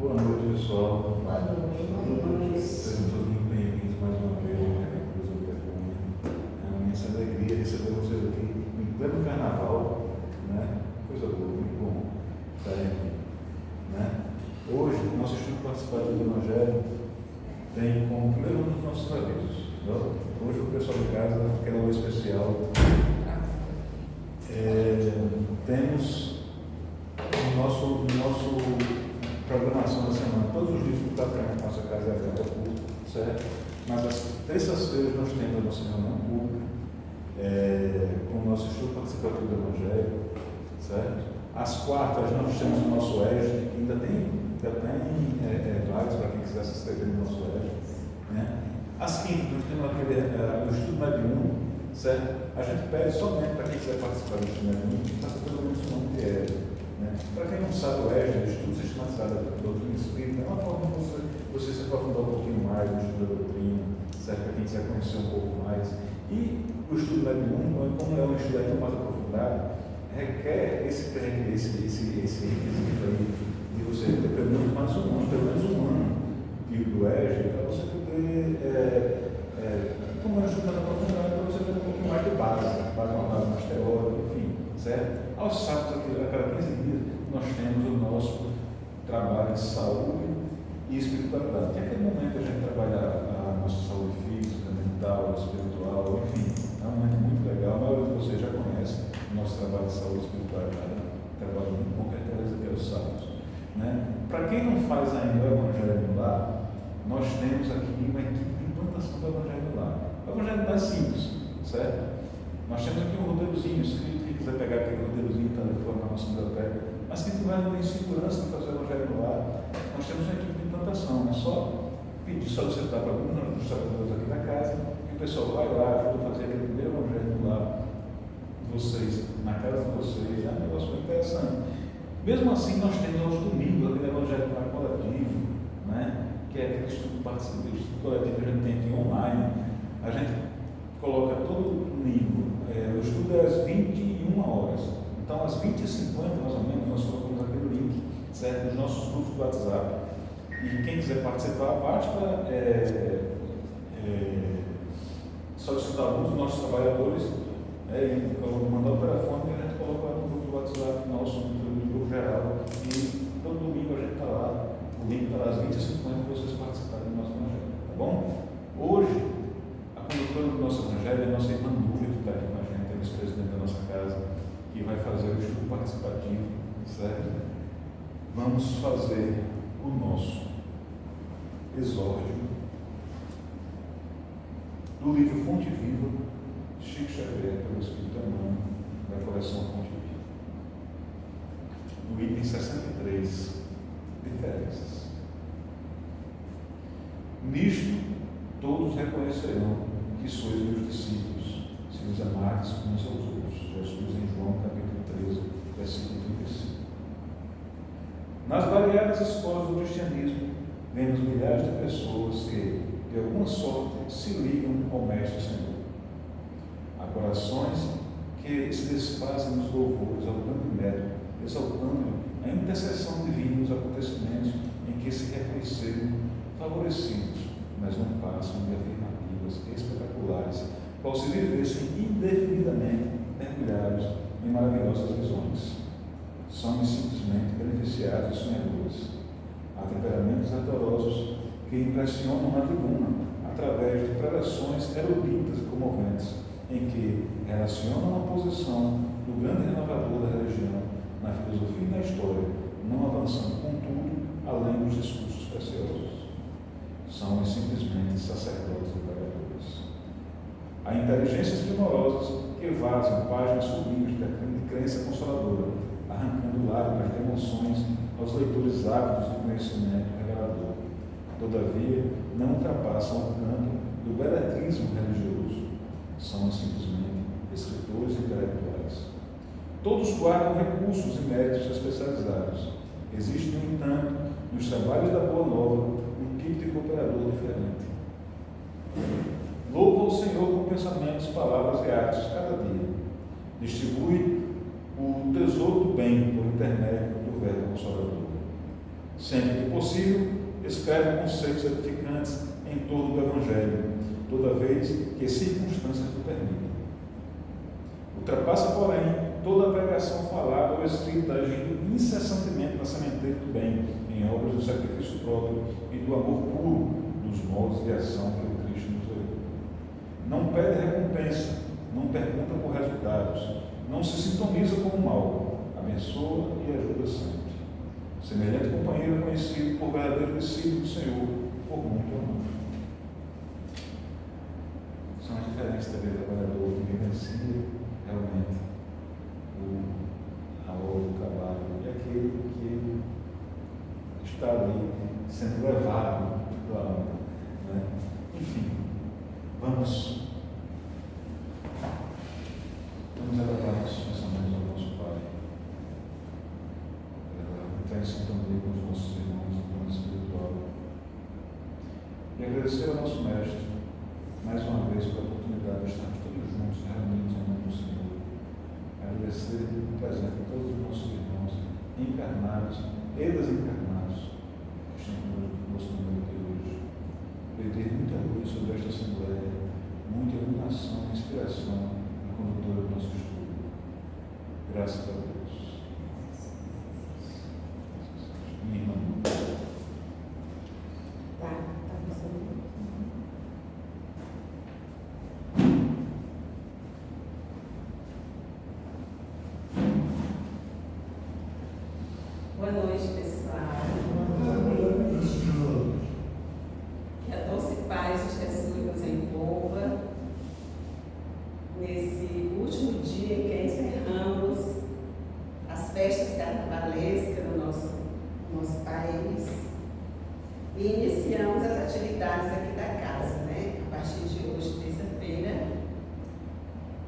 Boa noite, pessoal. Boa noite. Sejam todos muito bem-vindos mais uma vez à Cruz do Perfume. É uma imensa alegria receber vocês aqui em pleno carnaval, né? Coisa boa, muito bom estar aqui, né? Hoje, o nosso estudo participativo do Evangelho tem como primeiro um dos nossos avisos. Então, hoje, o pessoal de casa quer algo especial. Temos no nosso programação da semana, todos os dias que praticamente nossa casa é aberta ao público, certo? Mas às terças-feiras nós temos a nossa reunião pública, com o nosso estudo participativo do Evangelho, certo? Às quartas nós temos o nosso EJA, que ainda tem vários para quem quiser se inscrever no nosso EJA, né? Às quintas nós temos o estudo mediúnico, certo? A gente pede somente para quem quiser participar do estudo mediúnico, que faça pelo menos um ano de EJA. Né? Para quem não sabe, o EJA, o estudo sistematizado da doutrina espírita, é uma forma de você se aprofundar um pouquinho mais no estudo da doutrina, certo? Para quem quiser conhecer um pouco mais. E o estudo mediúnico, como é um estudo ainda mais aprofundado, requer esse requisito aí de você ter pelo menos mais um ano do EJA, para você poder, como é um estudo mais aprofundado, para você ter um pouquinho mais de base, uma base mais teórica, enfim, certo? Aos sábados, a cada 15 dias, nós temos o nosso trabalho de saúde e espiritualidade. Que é aquele momento que a gente trabalha a nossa saúde física, mental, espiritual, enfim, é um momento muito legal. A maioria de vocês já conhece o nosso trabalho de saúde e espiritualidade, um trabalho muito bom que a Teresa quer os sábados. Né? Para quem não faz ainda o Evangelho no Lar, nós temos aqui uma equipe de implantação do Evangelho no Lar. O Evangelho no Lar é simples, certo? Nós temos aqui um roteirozinho, se quem quiser pegar aquele roteirozinho que está ali fora na nossa biblioteca, mas quem tiver em segurança de fazer o Evangelho no Lar, nós temos uma equipe de implantação. É só pedir, solicitar para alguns dos trabalhadores aqui da casa, e o pessoal vai lá, ajuda a fazer aquele primeiro Evangelho no Lar de vocês, na casa de vocês. É um negócio muito interessante. Mesmo assim, nós temos aos domingos aquele Evangelho no Lar coletivo, né? Que é aquele estudo participativo, estudo coletivo que a gente tem aqui online. A gente coloca todo domingo. O estudo é às 21 horas. Então, às 20h50, mais ou menos, nós colocamos aquele link, certo? Nos nossos grupos do WhatsApp. E quem quiser participar, basta solicitar alguns dos nossos trabalhadores, mandar o telefone e a gente coloca no grupo do WhatsApp nosso, no grupo geral. E todo domingo a gente está lá. O link está lá às 20h50 para vocês participarem do nosso evangelho. Tá bom? Hoje, a condutora do nosso evangelho é a nossa irmã Núria, que está aqui com a gente, é vice-presidente da nossa casa, que vai fazer o estudo participativo, certo? Vamos fazer o nosso exórdio do livro Fonte Viva, Chico Xavier, pelo Espírito Emmanuel, da coleção Fonte Viva. No item 63, diferenças. Nisto, todos reconhecerão que sois meus discípulos, se os amardes uns aos outros. Jesus em João capítulo 13, versículo 35. Nas variadas escolas do cristianismo, vemos milhares de pessoas que, de alguma sorte, se ligam ao Mestre Senhor. Há corações que se desfazem nos louvores ao grande médico, exaltando a intercessão divina nos acontecimentos em que se reconheceram favorecidos, mas não passam de afirmativas espetaculares, qual se vivessem indefinidamente mergulhados em maravilhosas visões. São simplesmente beneficiados e sonhadores. Há temperamentos ardorosos que impressionam a tribuna através de pregações eruditas e comoventes, em que relacionam a posição do grande renovador da religião na filosofia e na história, não avançando, contudo, além dos discursos preciosos. São simplesmente sacerdotes e pregadores. Há inteligências primorosas que vazam páginas sublimes de crença consoladora, arrancando lágrimas de emoções aos leitores ávidos do conhecimento revelador. Todavia, não ultrapassam o campo do beletrismo religioso. São simplesmente escritores intelectuais. Todos guardam recursos e méritos especializados. Existe, no entanto, nos trabalhos da Boa Nova, um tipo de cooperador diferente. Louva o Senhor com pensamentos, palavras e atos cada dia. Distribui o tesouro do bem por intermédio do Verbo Consolador. Sempre que possível, escreve conceitos edificantes em torno do Evangelho, toda vez que as circunstâncias o permitem. Ultrapassa, porém, toda a pregação falada ou escrita, agindo incessantemente na sementeira do bem, em obras do sacrifício próprio e do amor puro dos modos de ação que o Cristo nos deu. Não pede recompensa, não pergunta por resultados, não se sintoniza com o mal, abençoa e ajuda sempre. Semelhante companheiro conhecido por verdadeiro discípulo do Senhor, por muito amor. São as diferenças também do trabalhador que vivencia realmente a obra do trabalho e aquele que está ali sendo levado pela onda, né? Enfim, vamos elevar nossos pensamentos ao nosso Pai, entrar em sintonia com os nossos irmãos no plano espiritual e agradecer ao nosso Mestre mais uma vez pela oportunidade de estarmos todos juntos reunidos em nome do Senhor. Agradecer o presente de todos os nossos irmãos encarnados e desencarnados que estão conosco no meio de hoje. Pedir muita luz sobre esta Assembleia, muita iluminação e inspiração na condutora do nosso estudo. Graças a Deus. Minha irmã. Boa noite, pessoal. Que a doce paz de Jesus nos envolva nesse último dia em que encerramos as festas carnavalescas no nosso país e iniciamos as atividades aqui da casa, né? A partir de hoje, terça-feira.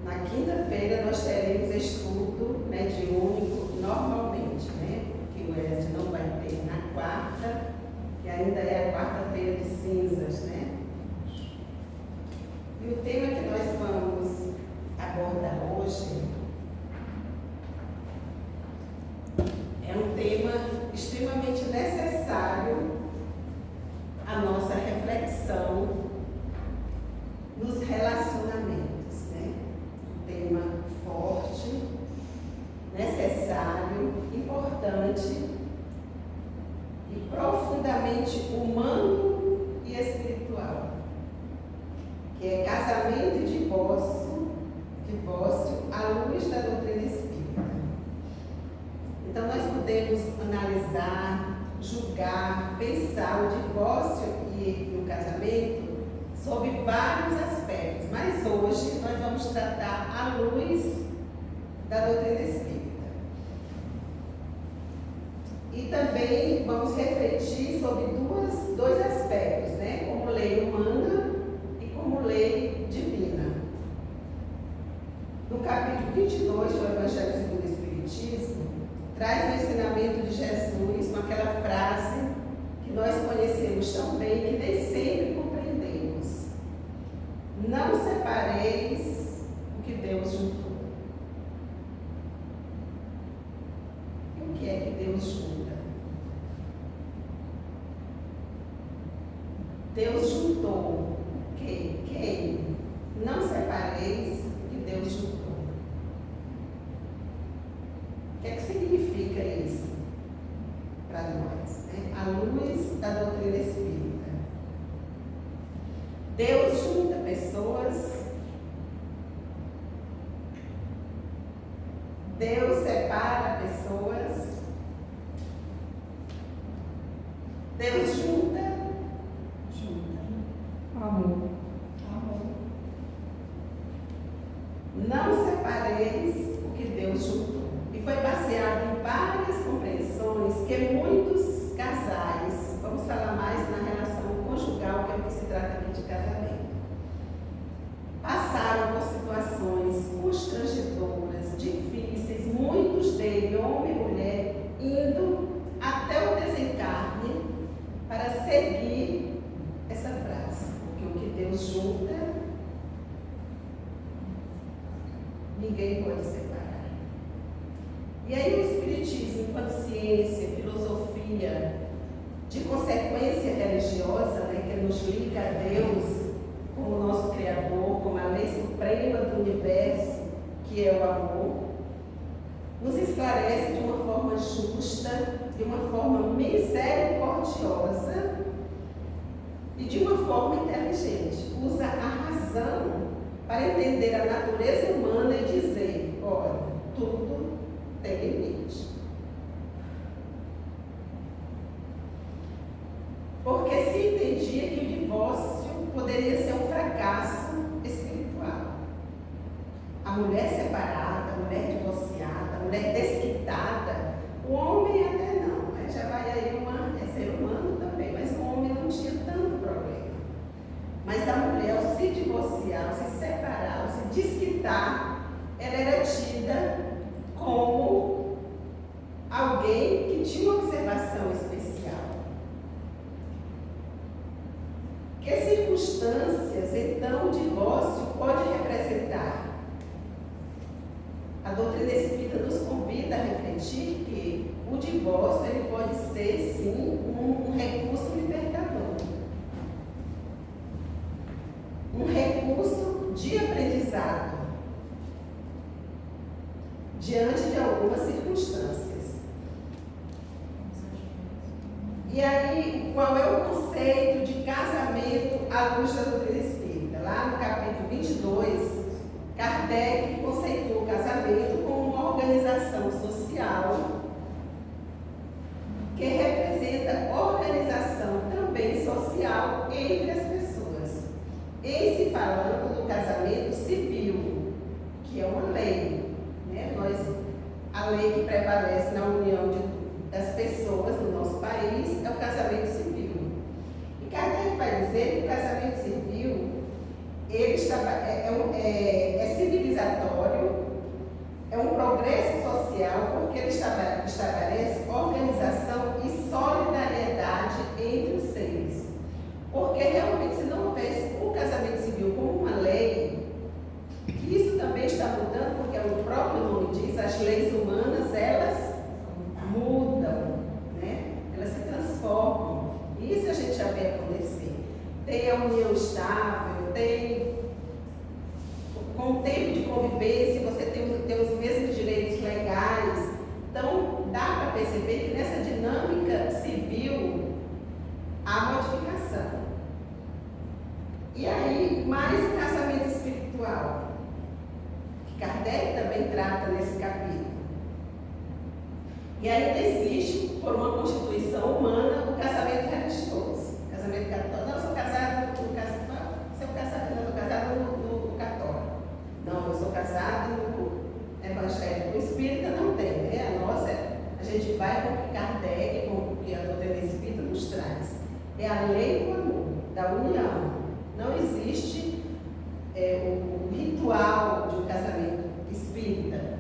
Na quinta-feira nós teremos estudo mediúnico normalmente, né? O ESD não vai ter na quarta, que ainda é a quarta-feira de cinzas, né? E o tema que nós vamos abordar hoje é um tema extremamente necessário à nossa reflexão nos relacionamentos, né? Um tema forte, necessário, importante e profundamente humano e espiritual, que é casamento e divórcio à luz da doutrina espírita. Então nós podemos analisar, julgar, pensar o divórcio e o casamento sob vários aspectos, mas hoje nós vamos tratar à luz da doutrina espírita. E também vamos refletir sobre dois aspectos, né? Como lei humana e como lei divina. No capítulo 22 do Evangelho segundo o Espiritismo, traz o ensinamento de Jesus com aquela frase que nós conhecemos tão bem que nem sempre compreendemos. Não separeis o que Deus juntou. O que é que Deus junta? Deus juntou quem? Não separeis o que Deus juntou. O que é que significa isso para nós, né? À luz da doutrina espírita. Deus junta pessoas, Deus separa pessoas, Deus junta. Amor. Não separeis o que Deus juntou. E foi baseado em várias compreensões que muitos casais, vamos falar mais na relação conjugal, que é o que se trata aqui de casamento, passaram por situações constrangedoras, difíceis, muitos deles, homem e mulher, indo até o desencarne para seguir essa frase, porque o que Deus junta, ninguém pode separar. E aí o Espiritismo, enquanto ciência, filosofia, de consequência religiosa, né, que nos liga a Deus como nosso Criador, como a lei suprema do universo, que é o amor, nos esclarece de uma forma justa, de uma forma misericordiosa e de uma forma inteligente. Usa a razão para entender a natureza humana e dizer: olha, tudo tem limite. Porque se entendia que o divórcio poderia ser um fracasso espiritual. A mulher separada, a mulher divorciada, a mulher desquitada, o homem até não, né? Já vai aí é ser humano também, mas o homem não tinha tanto problema. Mas a mulher, ao se divorciar, ao se separar, ao se desquitar, ela era tida como alguém que tinha uma observação especial. Que circunstâncias, então, o divórcio pode representar? A doutrina espírita nos convida a refletir que o divórcio ele pode ser, sim, um recurso libertador. Um recurso de aprendizado diante de algumas circunstâncias. E aí, qual é o conceito de casamento à luz da doutrina espírita? Lá no capítulo 22, Kardec conceitou o casamento como uma organização social que representa organização também social entre as pessoas. Em se falando do casamento civil, que é uma lei, né? A lei que prevalece na união das pessoas no nosso país é o casamento civil. E Kardec vai dizer que o casamento civil ele é civilizatório, é um progresso social, porque ele estabelece organização e solidariedade entre os seres. Porque realmente, se não houvesse o casamento civil como uma lei, que isso também está mudando, porque o próprio nome diz, as leis humanas, elas mudam, né? Elas se transformam. Isso a gente já vê acontecer. Tem a união estável, tem com o tempo de convivência, você tem os mesmos direitos legais. Então, dá para perceber que nessa dinâmica civil há modificação. E aí, mais o casamento espiritual, que Kardec também trata nesse capítulo. E ainda existe, por uma constituição humana, o casamento religioso. Casamento católico. Não, eu sou casado no católico. Não, eu sou casado no evangélico. O espírita não tem, né? A gente vai com o que Kardec, com o que a doutrina espírita nos traz. É a lei do amor, da união. Não existe o ritual de um casamento espírita.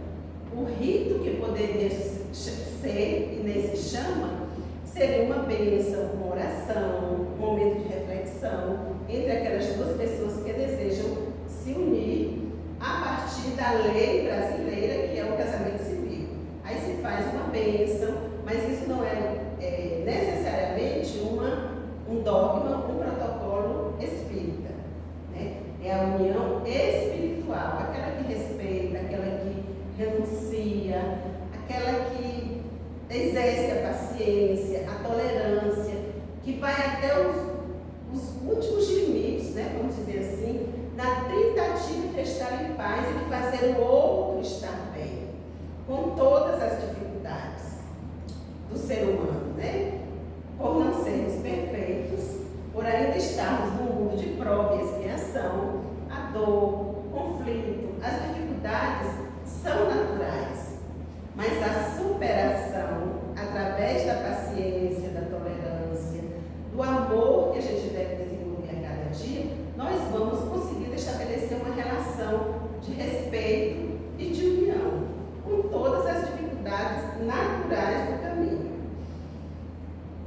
O rito que poderia ser, e nesse chama, seria uma bênção, uma oração, um momento de reflexão entre aquelas duas pessoas que desejam se unir a partir da lei brasileira, que é o casamento civil. Aí se faz uma bênção, mas isso não é necessariamente um dogma, um protocolo espírita, né? É a união espiritual, aquela que respeita, aquela que renuncia, aquela que exerce a paciência, a tolerância, que vai até os últimos limites, né, vamos dizer assim, na tentativa de estar em paz e de fazer o outro estar bem, com todas as dificuldades do ser humano, né? Por não sermos perfeitos, por ainda estarmos num mundo de prova e expiação, a dor, o conflito, as dificuldades são naturais, mas a superação, através da paciência, da tolerância, do amor que a gente deve desenvolver a cada dia, nós vamos conseguir estabelecer uma relação de respeito e de união, com todas as dificuldades naturais do caminho.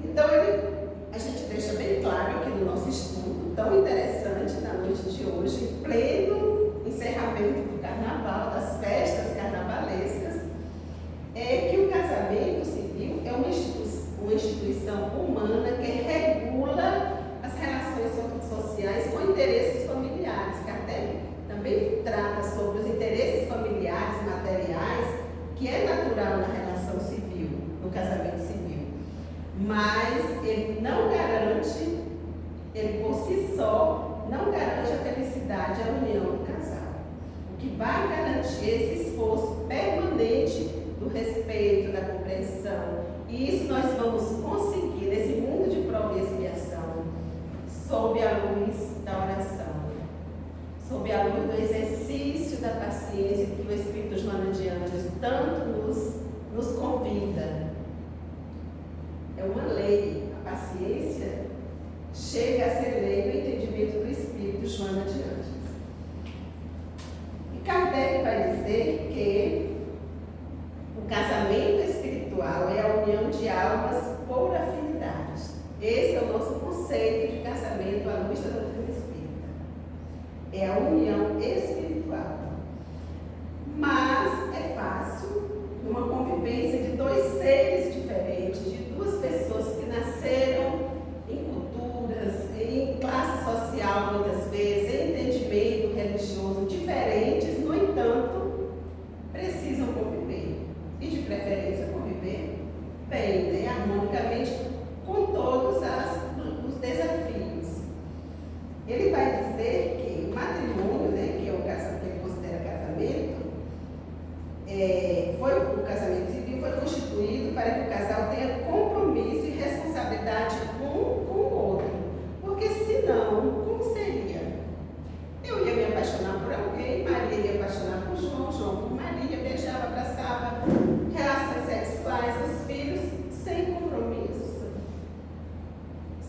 Então, a gente deixa bem claro aqui no nosso estudo, tão interessante na noite de hoje, em pleno encerramento do carnaval, das festas carnavalescas, é que o casamento civil é uma instituição humana mas ele não garante, ele por si só, não garante a felicidade, a união do casal. O que vai garantir esse esforço permanente do respeito, da compreensão, e isso nós vamos conseguir nesse mundo de prova e expiação, sob a luz da oração, sob a luz do exercício da paciência que o Espírito Joana de Ângeles tanto nos convida. É uma lei, a paciência chega a ser lei no entendimento do Espírito Joana de Ângeles. E Kardec vai dizer que o casamento espiritual é a união de almas por afinidades. Esse é o nosso conceito de casamento à luz da doutrina espírita. É a união espiritual. Mas é fácil, numa convivência de dois seres diferentes, de duas pessoas que nasceram em culturas, em classe social muitas vezes, em entendimento religioso diferentes, no entanto, precisam conviver. E de preferência conviver bem, né, harmonicamente, com todos os desafios. Ele vai dizer que o matrimônio, né, que é o casamento, que ele considera casamento, o casamento civil foi constituído para que o casal tenha compromisso e responsabilidade um com o outro. Porque senão, como seria? Eu ia me apaixonar por alguém, Maria ia apaixonar por João, João por Maria, beijava, abraçava, relações sexuais, os filhos, sem compromisso.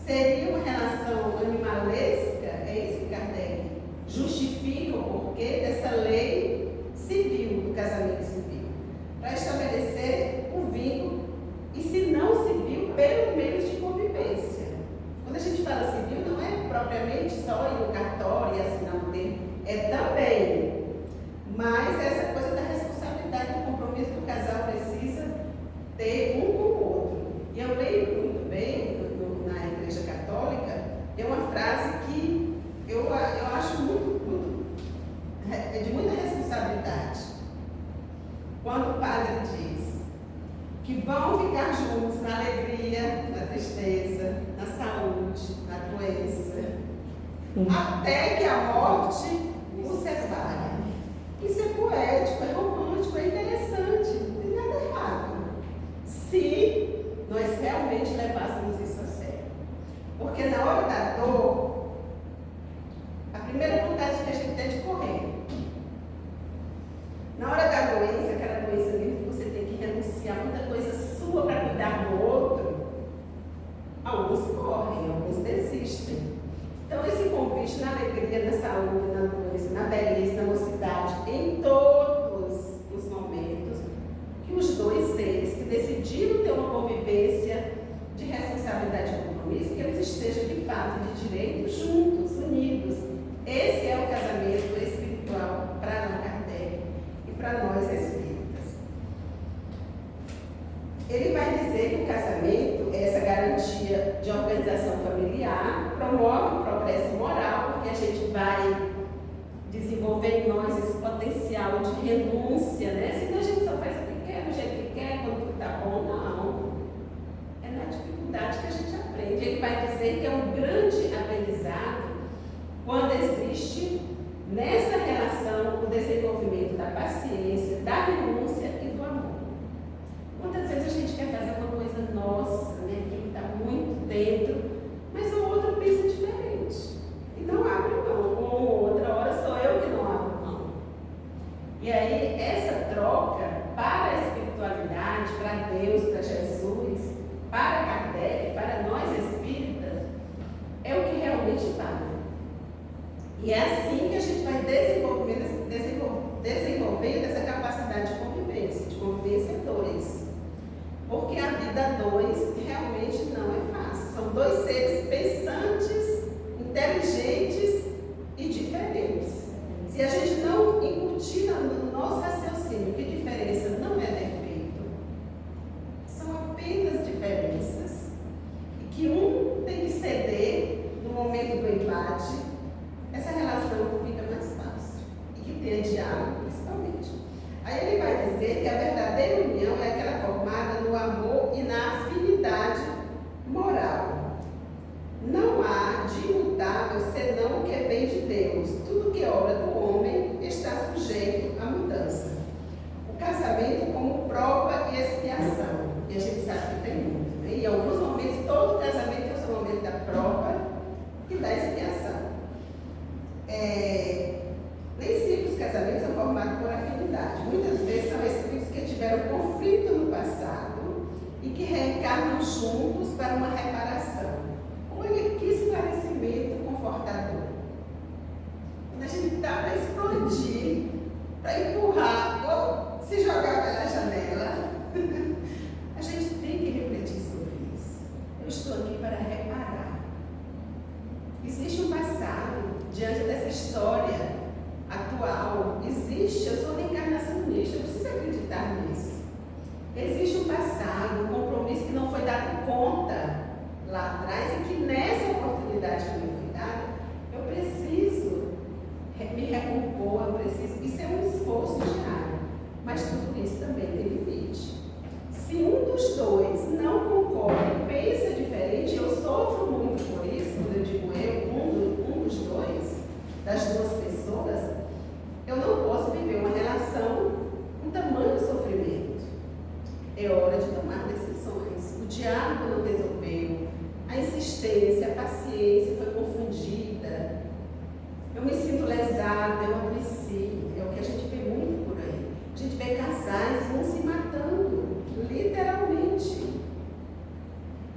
Seria uma relação animalesca, é isso que Kardec justifica o porquê dessa lei civil, do casamento civil, para estabelecer um vínculo, e se não civil, pelo menos de convivência. Quando a gente fala civil, não é propriamente só ir no cartório e assinar um termo, é também, mas essa coisa da responsabilidade, do compromisso que o casal precisa ter um com o outro. E eu lembro muito bem, na Igreja Católica, é uma frase que eu acho de muita responsabilidade. Quando o padre diz que vão ficar juntos na alegria, na tristeza, na saúde, na doença, até que a morte os separe. Isso é poético, é romântico, é interessante, não tem nada errado, se nós realmente levássemos isso a sério. Porque na hora da dor, a primeira vontade que a gente tem é de correr. Na hora da doença, aquela doença mesmo que você tem que renunciar a muita coisa sua para cuidar do outro, alguns correm, alguns desistem. Então esse convite na alegria, na saúde, na doença, na velhice, na mocidade, em todos os momentos, que os dois seres que decidiram ter uma convivência de responsabilidade e compromisso, que eles estejam de fato de direito juntos, unidos. Esse é o casamento espiritual para Allan Kardec e para nós espíritas. Ele vai dizer que o casamento é essa garantia de organização familiar, promove o progresso moral, porque a gente vai desenvolver em nós esse potencial de renúncia, né? Senão a gente só faz o que quer, do jeito que quer, quando tudo está bom, não. É na dificuldade que a gente aprende. Ele vai dizer que é um grande aprendizado quando existe nessa relação o desenvolvimento da paciência, da renúncia e do amor. Quantas vezes a gente quer fazer uma coisa nossa, né, que está muito dentro, mas o outro pensa diferente e não abre mão, ou outra hora sou eu que não abro mão. E aí essa troca para a espiritualidade, para Deus, para Jesus, para Kardec, para nós espíritas, é o que realmente vale. E é assim que a gente vai desenvolvendo essa capacidade de convivência dois. Porque a vida dois realmente não é fácil. São dois seres pensantes, inteligentes e diferentes. Se a gente não incutir no nosso raciocínio que diferença não é defeito, são apenas diferenças, e que um tem que ceder no momento do embate, essa relação fica mais fácil. E que tenha diálogo, principalmente. Aí ele vai lá atrás e que nessa oportunidade que me foi dada, eu preciso me recompor, eu preciso. Isso é um esforço diário, mas tudo isso também tem limite. Se um dos dois não concorda, pensa diferente, eu sofro muito por isso, quando eu digo um dos dois, das duas pessoas, eu não posso viver uma relação com tamanho sofrimento. É hora de tomar decisões. O diálogo não resolveu, a insistência, a paciência foi confundida, eu me sinto lesada, eu adoeci. É o que a gente vê muito por aí. A gente vê casais vão se matando, literalmente.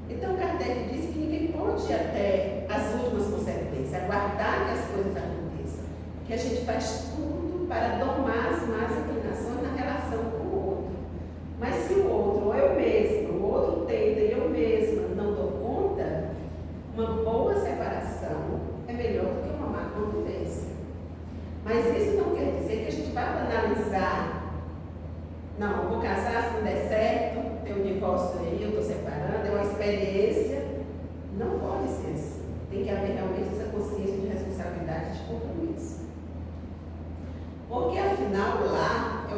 Então Kardec disse que ninguém pode ir até as últimas consequências, aguardar que as coisas aconteçam. Que a gente faz tudo para domar as más inclinações na relação com o outro. Mas se o outro, ou eu mesma, o outro tenta e eu mesma não dou conta, uma boa separação é melhor do que uma má convivência. Mas isso não quer dizer que a gente vai banalizar. Não, eu vou casar se não der certo, tem um divórcio aí, eu estou separando, é uma experiência. Não pode ser assim. Tem que haver realmente essa consciência de responsabilidade, de compromisso. Porque afinal lá é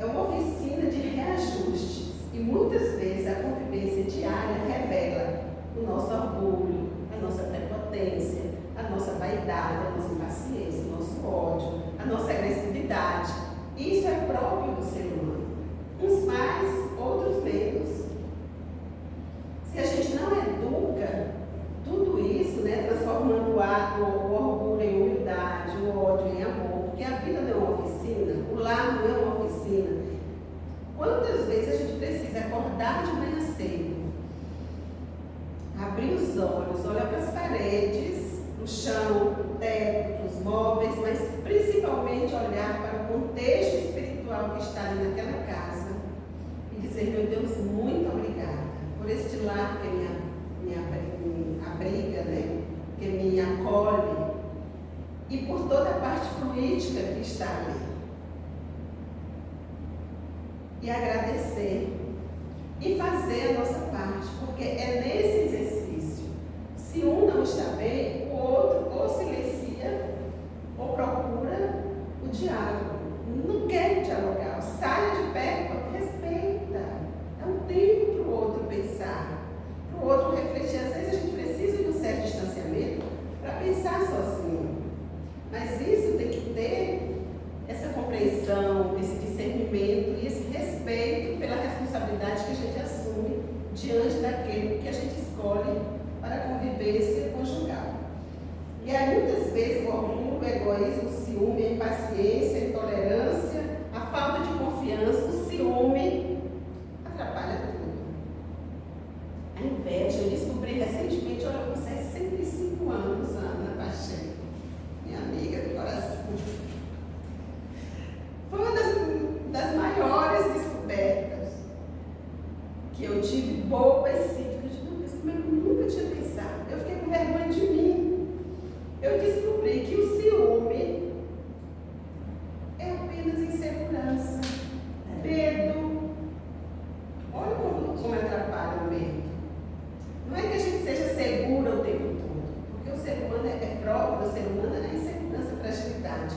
uma oficina de reajustes. E muitas vezes a convivência diária revela o nosso orgulho, a nossa prepotência, a nossa vaidade, a nossa impaciência, o nosso ódio, a nossa agressividade. Isso é próprio do ser humano. Uns mais, outros menos. Se a gente não educa tudo isso, transformando o orgulho em humildade, o ódio em amor, porque a vida não é uma oficina, o lar não é uma oficina. Quantas vezes a gente precisa acordar de manhã cedo, abrir os olhos, olhar para as paredes, o chão, o teto, os móveis, mas principalmente olhar para o contexto espiritual que está ali naquela casa e dizer: meu Deus, muito obrigada por este lar que me abriga, que me acolhe, e por toda a parte fluídica que está ali. E agradecer e fazer a nossa parte, porque é nesse exercício. Se um não está bem, o outro ou silencia ou procura o diálogo. Não quer dialogar, saia de perto, respeita. Dá um tempo para o outro pensar, para o outro refletir. Às vezes a gente precisa de um certo distanciamento para pensar sozinho. Mas isso tem que ter essa compreensão, esse discernimento e esse respeito pela responsabilidade que a gente assume diante daquele que a gente escolhe para a convivência conjugal. E aí, muitas vezes, o orgulho, o egoísmo, o ciúme, a impaciência, a intolerância, a falta de confiança, o ciúme, atrapalha tudo. A inveja, eu descobri recentemente, olha, com 65 anos, Ana Pacheco, minha amiga do coração. Foi uma das maiores descobertas que eu tive, boba e cítrica. Eu disse: mas como é que eu nunca tinha pensado? Eu fiquei com vergonha de mim. Eu descobri que o ciúme é apenas insegurança, medo. Olha como atrapalha o medo. Não é que a gente seja segura o tempo todo, porque o ser humano é próprio do ser humano, é insegurança, fragilidade.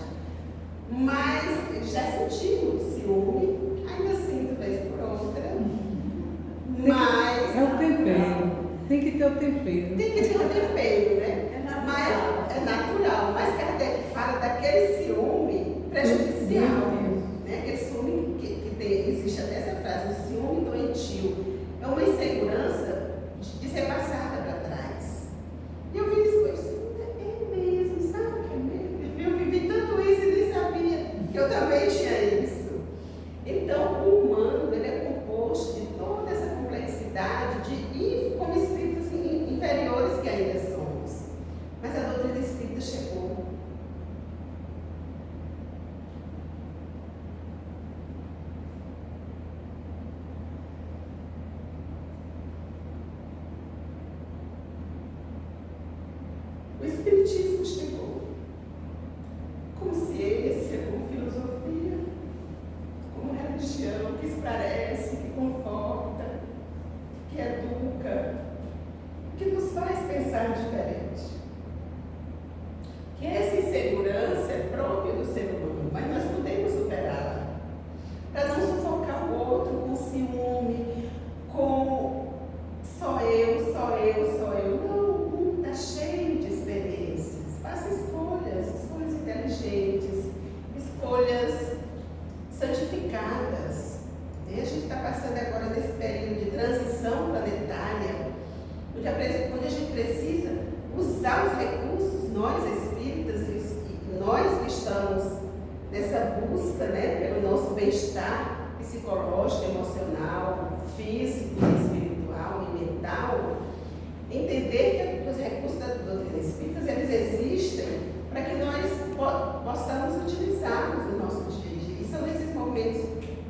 Mas já sentimos ciúme, ainda sinto vez por outra. Mas é o tempero. Tem que ter o tempero. Tem que ter o tempero, Mas é natural. Mas Kardec fala daquele ciúme prejudicial. Aquele ciúme existe até essa frase, o ciúme doentio. É uma insegurança de ser passada para trás. E eu vi isso, é mesmo, sabe que é mesmo? Eu vivi tanto isso e nem sabia que eu também tinha isso. Então, o humano, ele é composto de toda essa complexidade de como espíritos inferiores que ainda somos. Mas a doutrina espírita chegou. O espiritismo chegou como ciência, como filosofia, como religião que esclarece, que conforta, onde a gente precisa usar os recursos, nós espíritas e nós que estamos nessa busca, né, pelo nosso bem-estar psicológico, emocional, físico, espiritual e mental, entender que os recursos da doutrina espírita, eles existem para que nós possamos utilizá-los no nosso dia a dia. E são nesses momentos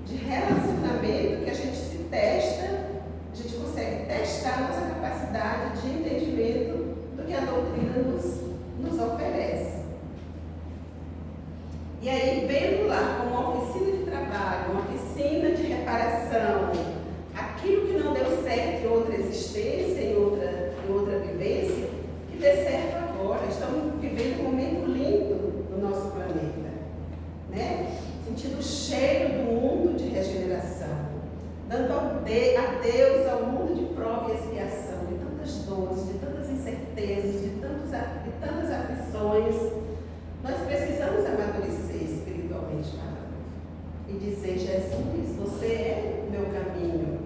de relacionamento que a gente se testa, a gente consegue testar a nossa capacidade de entendimento do que a doutrina nos oferece. E aí, vendo lá como uma oficina de trabalho, uma oficina de reparação, aquilo que não deu certo em outra existência, em outra vivência, que dê certo agora. Estamos vivendo um momento lindo no nosso planeta, né? Sentindo o cheiro do mundo de regeneração, dando adeus ao mundo de prova e expiação, de tantas dores, de tantas incertezas, de tantas aflições. Nós precisamos amadurecer espiritualmente falando e dizer: Jesus, você é o meu caminho,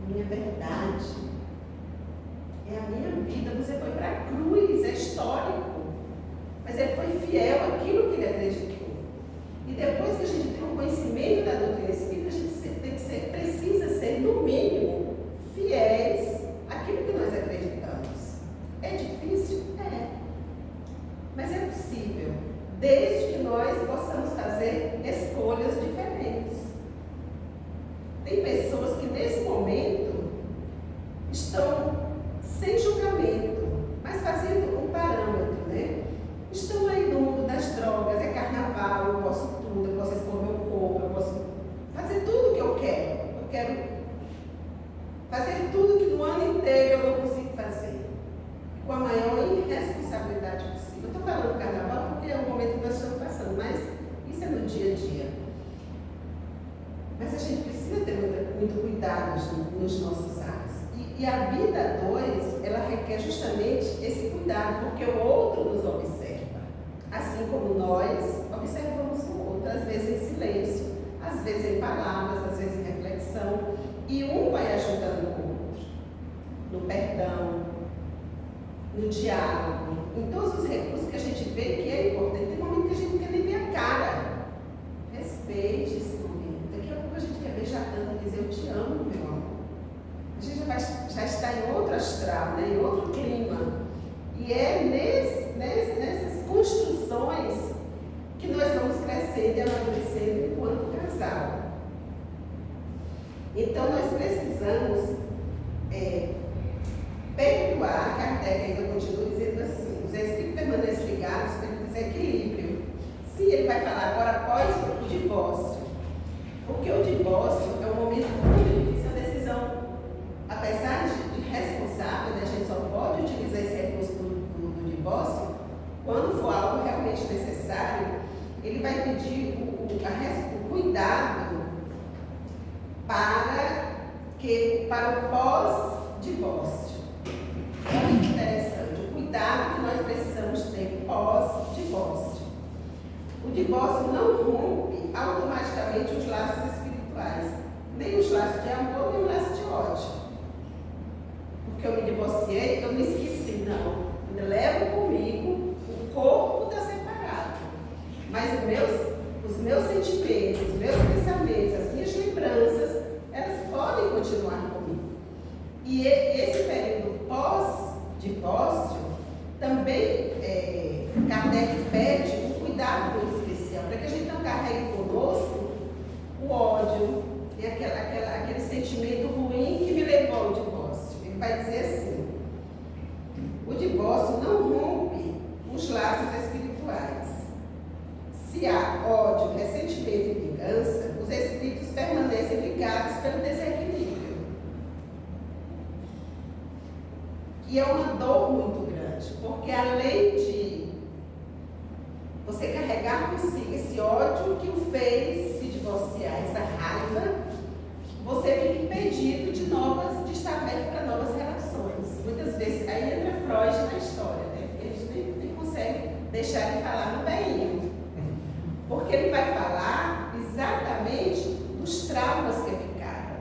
a minha verdade, é a minha vida. Você foi para a cruz, é histórico, mas ele foi fiel àquilo que ele acreditou. E depois que a gente tem um conhecimento da doutrina espírita, a gente precisa ser, no mínimo, fiéis àquilo que nós acreditamos. É difícil? É. Mas é possível, desde que nós possamos fazer escolhas diferentes. Tem pessoas que nesse momento estão sem julgamento, mas fazendo um parâmetro, né? Estão aí no mundo das drogas, é carnaval, eu posso tudo, eu posso expor meu corpo, eu posso fazer tudo o que eu quero. Eu quero fazer tudo que no ano inteiro eu não consigo fazer, com a maior irresponsabilidade possível. Eu estou falando do carnaval porque é o momento que nós estamos passando, mas isso é no dia a dia. Mas a gente precisa ter muito cuidado nos nossos atos. E a vida 2, ela requer justamente esse cuidado, porque o outro nos observa. Assim como nós observamos o outro, às vezes em silêncio, às vezes em palavras, às vezes em reflexão. E um vai ajudando o outro, no perdão, no diálogo, em todos os recursos que a gente vê que é importante. Tem momento que a gente não quer nem ver a cara. Respeite esse momento. Daqui a pouco a gente quer beijar tanto e dizer: eu te amo, meu amor. A gente já está em outro astral, né? Em outro clima. E é nessas construções que nós vamos crescendo e amadurecendo enquanto casal. Então nós precisamos perdoar. Kardec ainda continua dizendo assim: os espíritos permanecem ligados pelo desequilíbrio. Sim, ele vai falar agora após o divórcio. Porque o divórcio é um momento muito difícil, a decisão, apesar de responsável, né, a gente só pode utilizar esse recurso do divórcio quando for algo realmente necessário. Ele vai pedir o cuidado para o pós-divórcio. É muito interessante o cuidado que nós precisamos ter pós-divórcio. O divórcio não rompe automaticamente os laços espirituais, nem os laços de amor, nem os laços de ódio. Porque eu me divorciei, eu não esqueci, não. Eu levo comigo, o corpo está separado. Mas os meus sentimentos, os meus pensamentos, as minhas lembranças, elas podem continuar comigo. E esse período pós-divórcio, também Kardec pede um cuidado muito especial, para que a gente não carregue conosco o ódio e aquele sentimento ruim que me levou ao divórcio. Ele vai dizer assim: o divórcio não rompe os laços espirituais. Se há ódio, ressentimento e vingança, os espíritos permanecem ligados pelo desequilíbrio. E é uma dor muito grande, porque além de você carregar consigo esse ódio que o fez se divorciar, essa raiva, você fica impedido de estar aberto para novas relações. Muitas vezes, aí entra Freud na história, né? Porque a gente nem consegue deixar de falar no velhinho. Porque ele vai falar exatamente dos traumas que ficaram.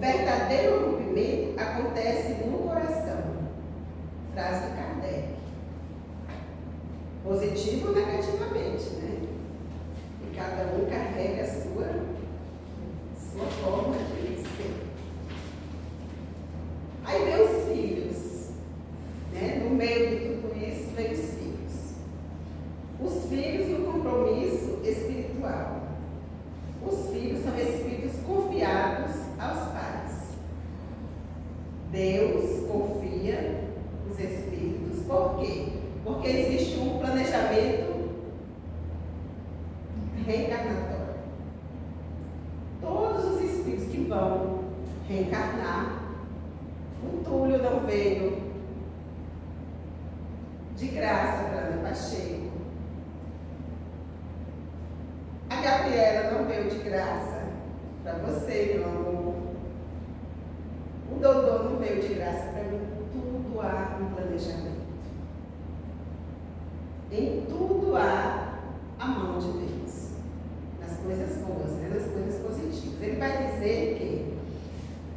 verdadeiro rompimento acontece no coração. Frase de Kardec. Positivo ou negativamente, né? E cada um carrega a sua forma de ser. Aí vem os filhos, né? No meio de tudo isso vem os filhos. Os filhos e o compromisso espiritual. Os filhos são espíritos confiados aos pais. Deus confia os espíritos. Por quê? Porque existe um planejamento reencarnatório. Todos os espíritos que vão reencarnar, o Túlio não veio de graça para Ana Pacheco. A Gabriela não veio de graça para você, meu amor. O Dodô não veio de graça para mim. Tudo há um planejamento. Em tudo há a mão de Deus. Nas coisas boas, né? Nas coisas positivas. Ele vai dizer que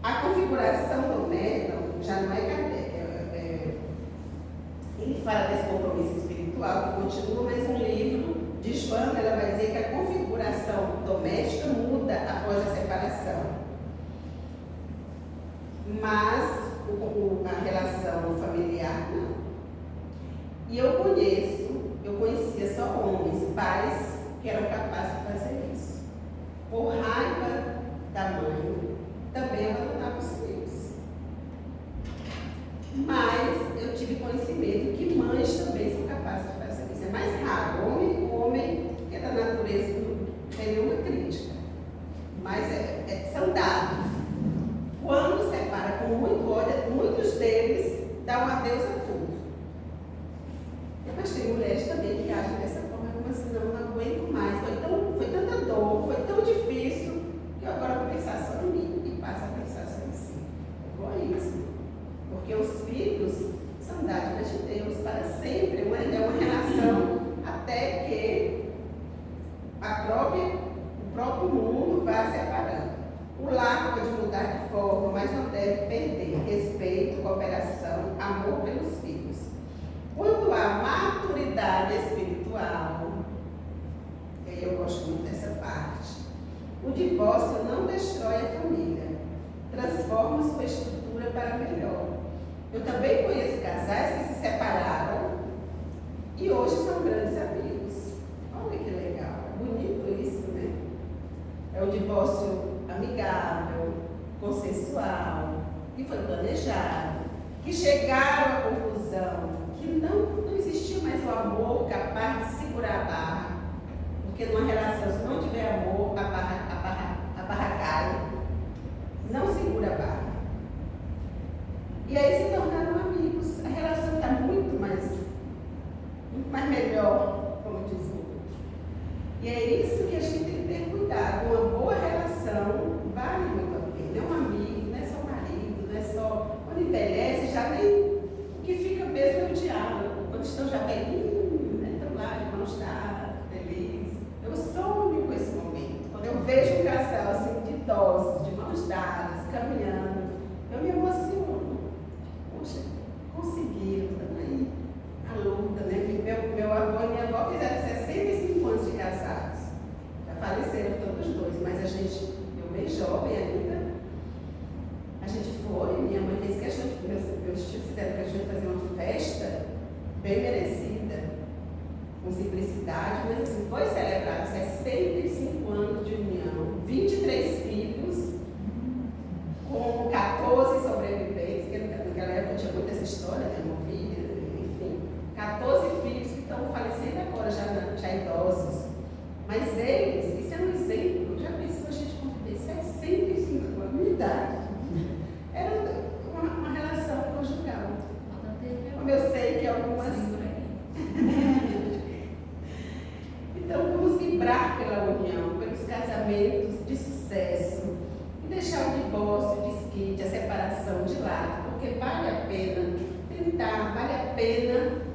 a configuração do médium já não é Kardec. Ele fala desse compromisso espiritual que continua, mas um livro de Joana, ela vai dizer que a configuração doméstica muda após a separação. Mas a relação familiar não. E eu conhecia só homens, pais, que eram capazes de fazer isso. Por raiva da mãe, também abandonavam os filhos. Mas eu tive conhecimento que mães também são capazes de fazer isso. É mais raro. O homem que é da natureza não tem nenhuma crítica. Mas são dados. Quando separa com muito ódio, muitos deles dão adeus a tudo. Mas tem mulheres também que agem dessa forma, como assim, não aguento mais. Foi tanta dor, foi tão difícil, que eu agora vou pensar só em mim e passo a pensar só em si. Egoísmo. Porque os filhos são dádivas de Deus para sempre. É uma relação até que o próprio mundo vá separando. O lar pode mudar de forma, mas não deve perder respeito, cooperação, amor pelos filhos. Quando há maturidade espiritual, eu gosto muito dessa parte, o divórcio não destrói a família, transforma sua estrutura para melhor. Eu também conheço casais que se separaram e hoje são grandes amigos. Olha que legal, é bonito isso, né? É o divórcio amigável, consensual, que foi planejado, que chegaram à conclusão que não existia mais o amor capaz de segurar a barra, porque numa relação, se não tiver amor, a barra cai, não segura a barra. E aí se tornaram amigos. A relação está muito mais melhor, como diz o outro. E é isso que a gente tem que ter cuidado. Uma boa relação vale muito a pena. É um amigo, não é só marido, não é só. Quando envelhece, já nem. O que fica mesmo é o diálogo. Quando estão já velhinhos, né? Estão lá de mãos dadas, felizes. Eu sonho com esse momento. Quando eu vejo um casal assim, de idosos, de mãos dadas, caminhando, eu me emociono. Poxa, conseguiram, estão aí. A luta, né? Meu avô e minha avó fizeram 65 anos de casados. Já faleceram todos os dois, mas eu bem jovem ainda, a gente foi, minha mãe fez questão, meus tios fizeram questão de fazer uma festa bem merecida, com simplicidade, mas assim, foi celebrado 65 anos de união, 23 filhos, com 14 sobreviventes, porque naquela época tinha muita essa história, né? Morrida, enfim, 14 filhos que estão falecendo agora, já idosos. Mas eles, isso é um exemplo, já pensou a gente conviver 65 anos de idade? Era uma relação conjugal. Como eu sei que algumas. Então vamos vibrar pela união, pelos casamentos de sucesso e deixar o divórcio, o desquite, a separação de lado, porque vale a pena tentar, vale a pena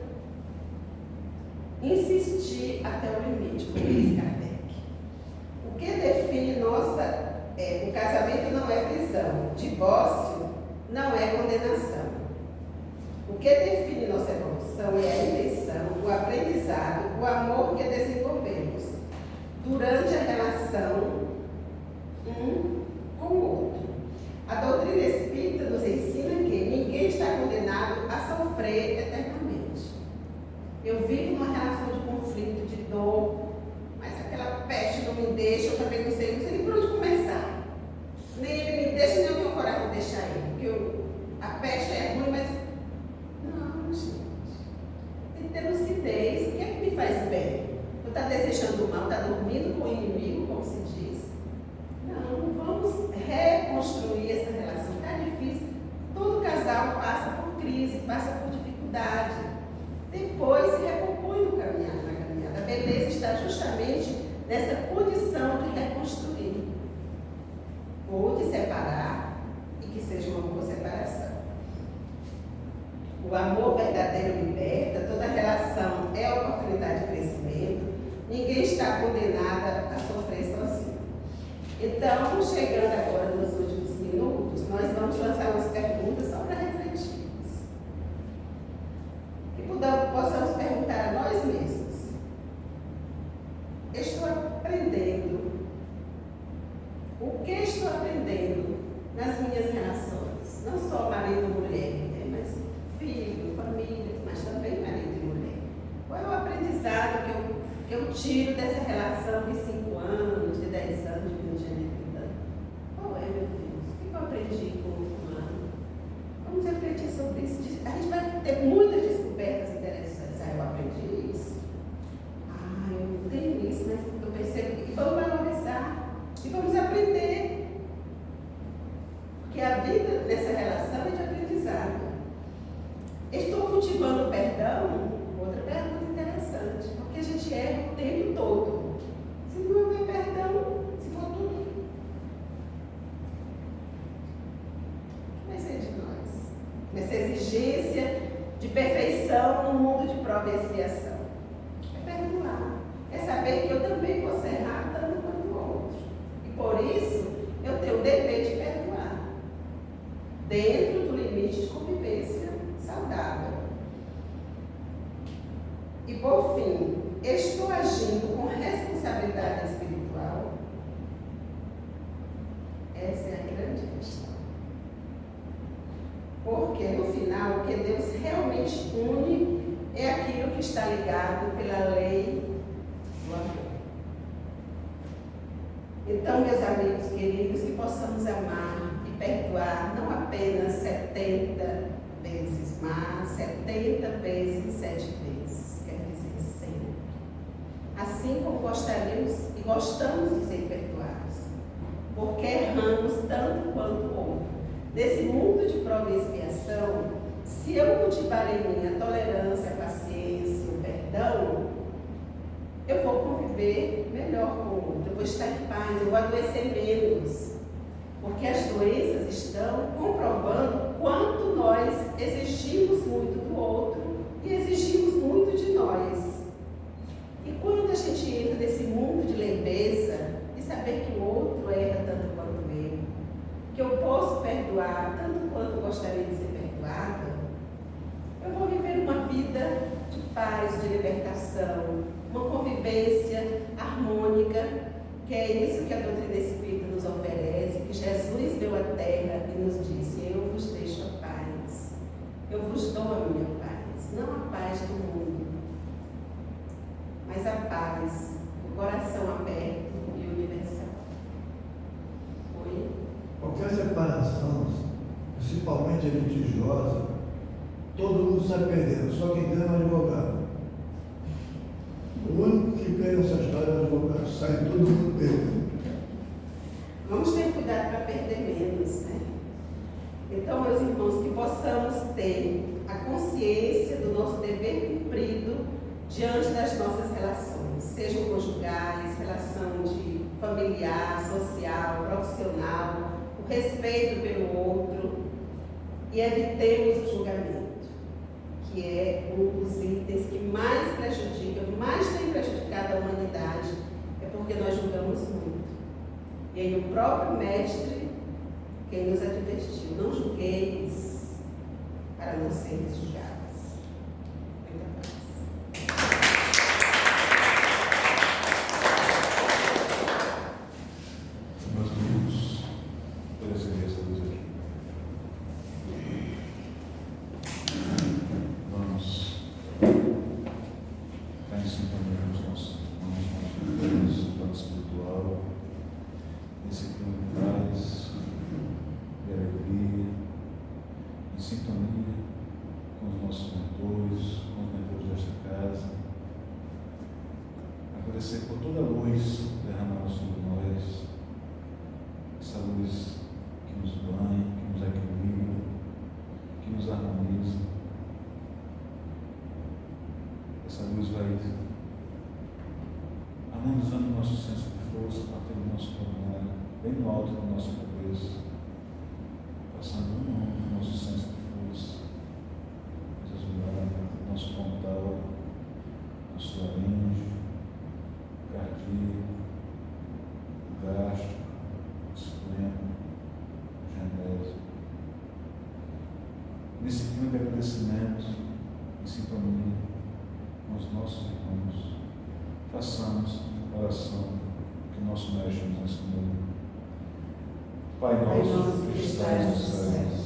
insistir até o limite, como diz Kardec. O que define o casamento não é prisão. De condenação. O que define nossa evolução é a intenção, o aprendizado, o amor que desenvolvemos durante a relação um com o outro. A doutrina espírita nos ensina que ninguém está condenado a sofrer eternamente. Eu vivo numa relação de conflito, de dor, mas aquela peste não me deixa, eu também não sei nem por onde começar. Nem ele me deixa, nem eu tenho coragem de deixar ele. Porque a peste é ruim, mas. Não, gente. Tem que ter lucidez. O que é que me faz bem? Eu estou desejando mal, está dormindo com o inimigo, como se diz. Não, vamos reconstruir essa relação. Está difícil. Todo casal passa por crise, passa por dificuldade. Depois se recompõe na caminhada. A beleza está justamente nessa condição de reconstruir. Ou de separar, e que seja uma boa separação. O amor verdadeiro liberta, toda relação é oportunidade de crescimento, ninguém está condenado a sofrer sozinho. Então, chegando agora nos últimos minutos, nós vamos lançar umas perguntas só para refletirmos. E possamos perguntar a nós mesmos: estou aprendendo? O que estou aprendendo nas minhas relações? Não só marido e mulher, mas filho, família, mas também marido e mulher. Qual é o aprendizado que eu tiro dessa relação de 5 anos, de 10 anos, de 20 anos, de 30 anos? Qual é, meu Deus? O que eu aprendi com o fulano? Vamos refletir sobre isso. A gente vai ter muitas descobertas interessantes. Eu aprendi isso. Eu não tenho isso, mas eu percebo que vamos valorizar. E vamos aprender. Porque a vida nessa relação é de aprendizado. Estou cultivando o perdão? Outra pergunta interessante. Porque a gente erra o tempo todo. Se não houver perdão, se for tudo, o que vai ser de nós? Nessa exigência de perfeição no mundo de prova e expiação. É perdoar. É saber que eu também posso errar tanto quanto o outro. Por isso, eu tenho o dever de perdoar, dentro do limite de convivência saudável. E, por fim, estou agindo com responsabilidade espiritual? Essa é a grande questão. Porque, no final, o que Deus realmente une é aquilo que está ligado pela lei do amor. Então, meus amigos queridos, que possamos amar e perdoar não apenas 70 vezes, mas 70 vezes 7 vezes, quer dizer 100. Assim como gostaríamos e gostamos de ser perdoados, porque erramos tanto quanto o outro. Nesse mundo de prova e expiação, se eu cultivar em mim a tolerância, a paciência, o perdão, eu vou conviver melhor com o outro, eu vou estar em paz, eu vou adoecer menos. Porque as doenças estão comprovando quanto nós exigimos muito do outro e exigimos muito de nós. E quando a gente entra nesse mundo de leveza, de saber que o outro erra tanto quanto eu, que eu posso perdoar tanto quanto gostaria de ser perdoada, eu vou viver uma vida de paz, de libertação, uma convivência harmônica, que é isso que a doutrina espírita nos oferece, que Jesus veio à Terra e nos disse: eu vos deixo a paz, eu vos dou a minha paz, não a paz do mundo, mas a paz, o coração aberto e universal. Oi? Qualquer separação, principalmente religiosa, todo mundo sai perdendo, só quem ganha é o advogado. O único que ganha essa história é o advogado, sai todo mundo perdendo. Vamos ter cuidado para perder menos, né? Então, meus irmãos, que possamos ter a consciência do nosso dever cumprido diante das nossas relações, sejam conjugais, relação de familiar, social, profissional, o respeito pelo outro, e evitemos o julgamento, que é um dos itens que mais prejudica, mais tem prejudicado a humanidade, é porque nós julgamos muito. E aí o próprio mestre, quem nos advertiu: não julgueis, para não serem julgadas. Muita paz. Meus amigos, por acender essa luz aqui. Vamos estar em sintonia com os nossos irmãos, no plano espiritual, nesse clima de paz, de alegria, em sintonia com os nossos mentores, com os mentores desta casa. Agradecer por toda a luz derramada sobre nós, essa luz que nos banha, que nos equilibra, que nos harmoniza. Essa luz vai harmonizando o nosso senso de força, a partir do nosso pulmão, bem no alto da nossa cabeça, passando no nosso senso de força, nos ajudando, nosso frontal, nosso laríngeo, cardíaco, gástrico, extremo, genésio. Nesse clima de agradecimento, em sintonia com os nossos irmãos, façamos a oração que o nosso Mestre nos ensinou. Pai nosso que estais nos céus,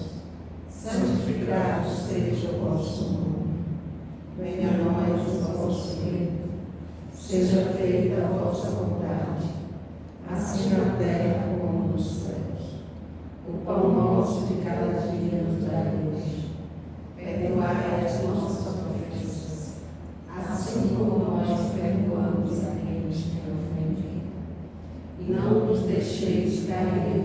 santificado seja o vosso nome. Venha a nós o vosso reino. Seja feita a vossa vontade, assim na terra como nos céus. O pão nosso de cada dia nos dai hoje. Perdoai as nossas ofensas, assim como nós perdoamos a quem nos tem ofendido. E não nos deixeis cair